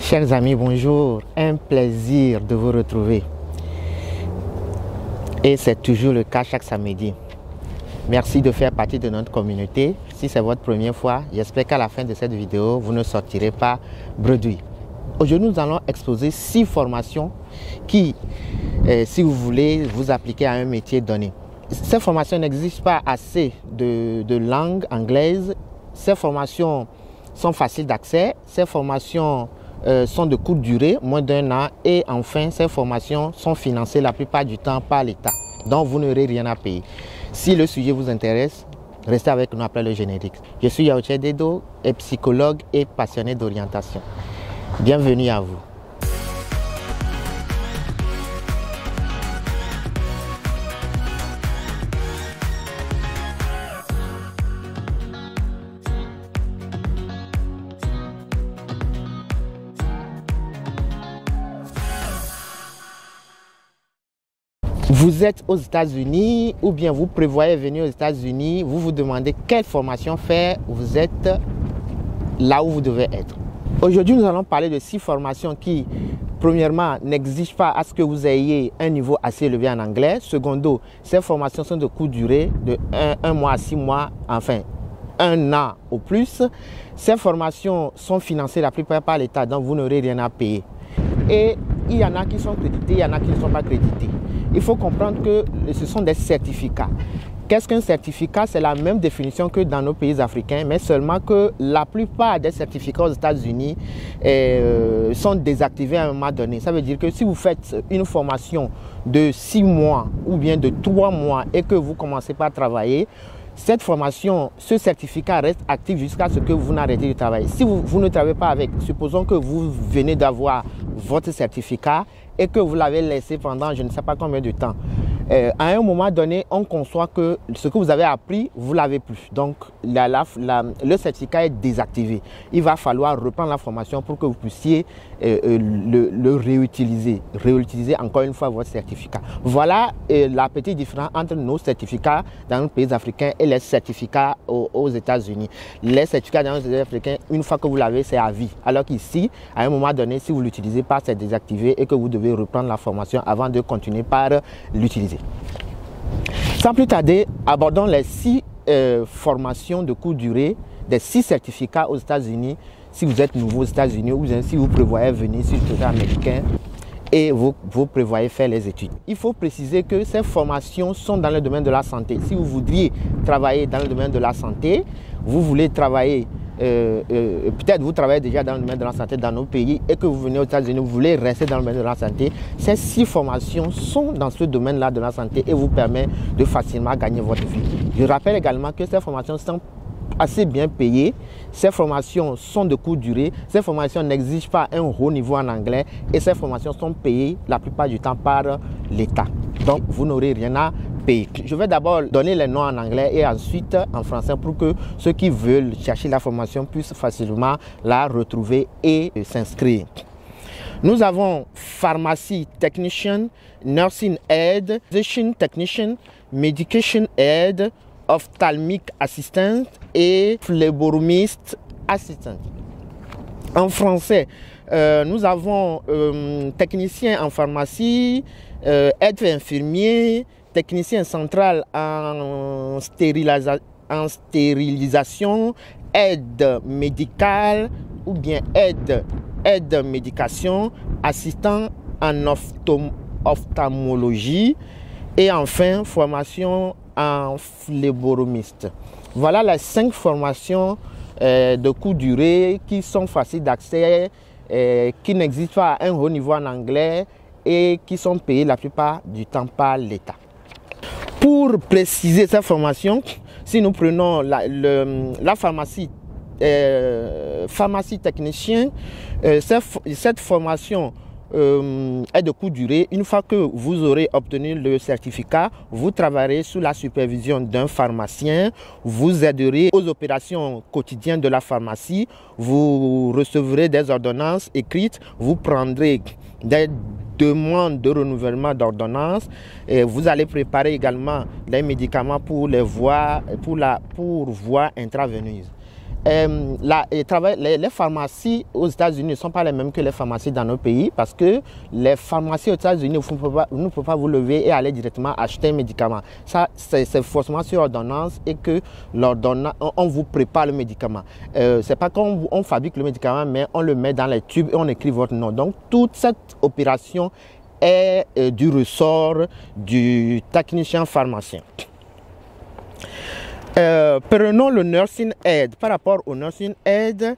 Chers amis, bonjour. Un plaisir de vous retrouver. Et c'est toujours le cas chaque samedi. Merci de faire partie de notre communauté. Si c'est votre première fois, j'espère qu'à la fin de cette vidéo, vous ne sortirez pas bredouille. Aujourd'hui, nous allons exposer 6 formations qui, si vous voulez, vous appliquer à un métier donné. Ces formations n'exigent pas assez de langue anglaise. Ces formations sont faciles d'accès. Ces formations sont de courte durée, moins d'1 an. Et enfin, ces formations sont financées la plupart du temps par l'État. Donc, vous n'aurez rien à payer. Si le sujet vous intéresse, restez avec nous après le générique. Je suis Yaoche Dedo, psychologue et passionné d'orientation. Bienvenue à vous. Vous êtes aux États-Unis ou bien vous prévoyez venir aux États-Unis, vous vous demandez quelle formation faire, vous êtes là où vous devez être. Aujourd'hui, nous allons parler de 6 formations qui, premièrement, n'exigent pas à ce que vous ayez un niveau assez élevé en anglais. Secondo, ces formations sont de courte durée, de 1 mois à 6 mois, enfin 1 an au plus. Ces formations sont financées la plupart par l'État, donc vous n'aurez rien à payer. Et il y en a qui sont crédités, il y en a qui ne sont pas crédités. Il faut comprendre que ce sont des certificats. Qu'est-ce qu'un certificat? C'est la même définition que dans nos pays africains, mais seulement que la plupart des certificats aux États-Unis sont désactivés à un moment donné. Ça veut dire que si vous faites une formation de 6 mois ou bien de 3 mois et que vous commencez pas à travailler, cette formation, ce certificat reste actif jusqu'à ce que vous n'arrêtez de travailler. Si vous ne travaillez pas avec, supposons que vous venez d'avoir votre certificat et que vous l'avez laissé pendant je ne sais pas combien de temps. À un moment donné, on conçoit que ce que vous avez appris, vous ne l'avez plus. Donc, le certificat est désactivé. Il va falloir reprendre la formation pour que vous puissiez le réutiliser. Réutiliser encore une fois votre certificat. Voilà la petite différence entre nos certificats dans nos pays africains et les certificats aux États-Unis. Les certificats dans nos pays africains, une fois que vous l'avez, c'est à vie. Alors qu'ici, à un moment donné, si vous ne l'utilisez pas, c'est désactivé et que vous devez reprendre la formation avant de continuer par l'utiliser. Sans plus tarder, abordons les 6 formations de courte durée, des 6 certificats aux États-Unis, si vous êtes nouveau aux États-Unis ou bien si vous prévoyez venir sur le territoire américain et vous prévoyez faire les études. Il faut préciser que ces formations sont dans le domaine de la santé. Si vous voudriez travailler dans le domaine de la santé, vous voulez travailler peut-être vous travaillez déjà dans le domaine de la santé dans nos pays et que vous venez aux États-Unis, vous voulez rester dans le domaine de la santé. Ces 6 formations sont dans ce domaine-là de la santé et vous permettent de facilement gagner votre vie. Je rappelle également que ces formations sont assez bien payées. Ces formations sont de courte durée. Ces formations n'exigent pas un haut niveau en anglais et ces formations sont payées la plupart du temps par l'État. Donc, vous n'aurez rien à payer. Je vais d'abord donner les noms en anglais et ensuite en français pour que ceux qui veulent chercher la formation puissent facilement la retrouver et s'inscrire. Nous avons Pharmacy Technician, Nursing Aid, Physician Technician, Medication Aid, Ophthalmic Assistant et Phlebotomist Assistant. En français, nous avons technicien en pharmacie, aide infirmier, technicien central en stérilisation, aide médicale ou bien aide médication, assistant en ophtalmologie et enfin formation en phlebotomiste. Voilà les 5 formations de courte durée qui sont faciles d'accès, qui n'existent pas à un haut niveau en anglais et qui sont payées la plupart du temps par l'État. Pour préciser cette formation, si nous prenons la pharmacie technicien, cette formation est de courte durée. Une fois que vous aurez obtenu le certificat, vous travaillerez sous la supervision d'un pharmacien, vous aiderez aux opérations quotidiennes de la pharmacie, vous recevrez des ordonnances écrites, vous prendrez des demandes de renouvellement d'ordonnances et vous allez préparer également les médicaments pour les voies intraveineuses. Les pharmacies aux États-Unis ne sont pas les mêmes que les pharmacies dans nos pays parce que les pharmacies aux États-Unis, vous ne pouvez pas vous lever et aller directement acheter un médicament. Ça, c'est forcément sur ordonnance et que on vous prépare le médicament. C'est pas qu'on fabrique le médicament, mais on le met dans les tubes et on écrit votre nom. Donc, toute cette opération est du ressort du technicien pharmacien. Prenons le nursing aid. Par rapport au nursing aid,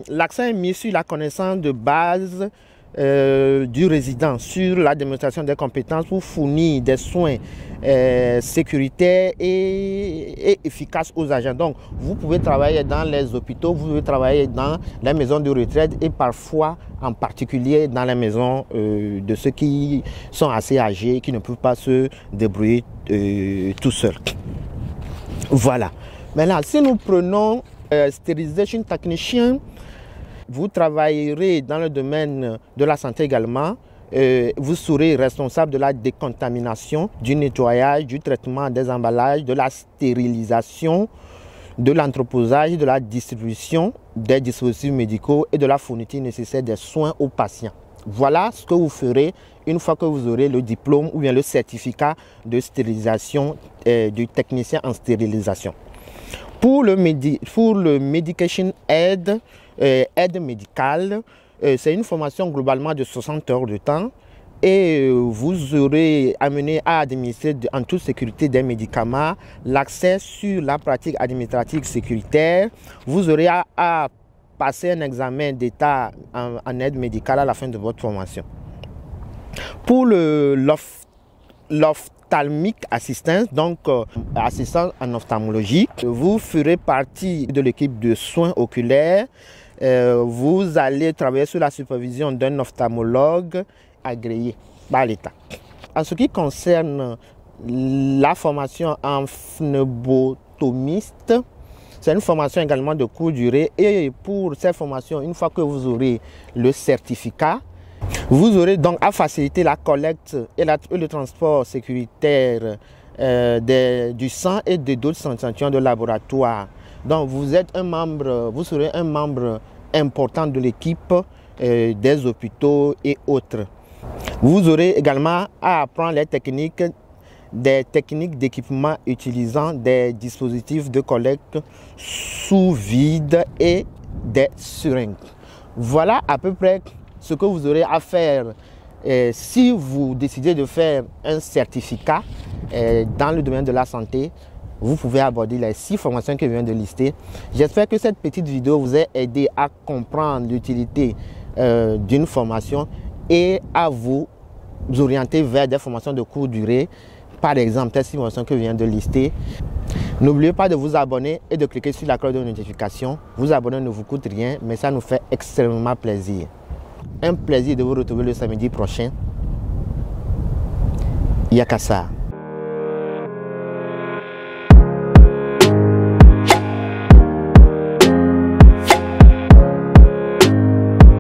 l'accent est mis sur la connaissance de base du résident, sur la démonstration des compétences pour fournir des soins sécuritaires et efficaces aux agents. Donc, vous pouvez travailler dans les hôpitaux, vous pouvez travailler dans les maisons de retraite et parfois, en particulier, dans les maisons de ceux qui sont assez âgés, qui ne peuvent pas se débrouiller tout seuls. Voilà. Maintenant, si nous prenons Sterilization Technician, vous travaillerez dans le domaine de la santé également. Vous serez responsable de la décontamination, du nettoyage, du traitement des emballages, de la stérilisation, de l'entreposage, de la distribution des dispositifs médicaux et de la fourniture nécessaire des soins aux patients. Voilà ce que vous ferez une fois que vous aurez le diplôme ou bien le certificat de stérilisation du technicien en stérilisation. Pour le Medication Aid, aide médicale, c'est une formation globalement de 60 heures de temps et vous serez amené à administrer en toute sécurité des médicaments, l'accès sur la pratique administrative sécuritaire. Vous aurez à passer un examen d'état en aide médicale à la fin de votre formation. Pour l'ophtalmic assistance, donc assistance en ophtalmologie, vous ferez partie de l'équipe de soins oculaires. Vous allez travailler sous la supervision d'un ophtalmologue agréé par l'État. En ce qui concerne la formation en phlebotomiste, c'est une formation également de courte durée et pour cette formation, une fois que vous aurez le certificat, vous aurez donc à faciliter la collecte et le transport sécuritaire du sang et d'autres échantillons de laboratoire. Donc vous serez un membre important de l'équipe des hôpitaux et autres. Vous aurez également à apprendre des techniques d'équipement utilisant des dispositifs de collecte sous vide et des seringues. Voilà à peu près ce que vous aurez à faire si vous décidez de faire un certificat dans le domaine de la santé. Vous pouvez aborder les 6 formations que je viens de lister. J'espère que cette petite vidéo vous a aidé à comprendre l'utilité d'une formation et à vous orienter vers des formations de courte durée. Par exemple, cette formation que je viens de lister. N'oubliez pas de vous abonner et de cliquer sur la cloche de notification. Vous abonner ne vous coûte rien, mais ça nous fait extrêmement plaisir. Un plaisir de vous retrouver le samedi prochain. Yakasa.